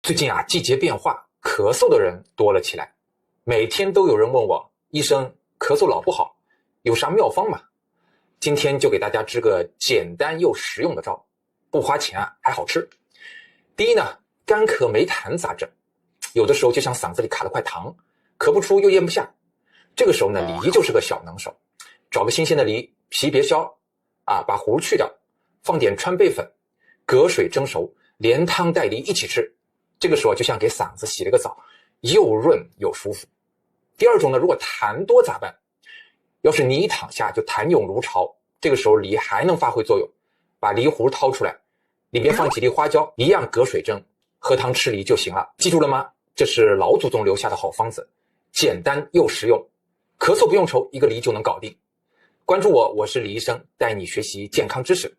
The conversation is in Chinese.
最近啊，季节变化，咳嗽的人多了起来。每天都有人问我，医生，咳嗽老不好，有啥妙方吗？今天就给大家支个简单又实用的招，不花钱啊，还好吃。第一呢，干咳没痰咋整？有的时候就像嗓子里卡了块糖，咳不出又咽不下。这个时候呢，梨就是个小能手。找个新鲜的梨，皮别削啊，把核去掉，放点川贝粉，隔水蒸熟，连汤带梨一起吃。这个时候就像给嗓子洗了个澡，又润又舒服。第二种呢，如果痰多咋办？要是你一躺下就痰涌如潮，这个时候梨还能发挥作用。把梨核掏出来，里面放几粒花椒，一样隔水蒸，喝汤吃梨就行了。记住了吗？这是老祖宗留下的好方子，简单又实用，咳嗽不用愁，一个梨就能搞定。关注我，我是李医生，带你学习健康知识。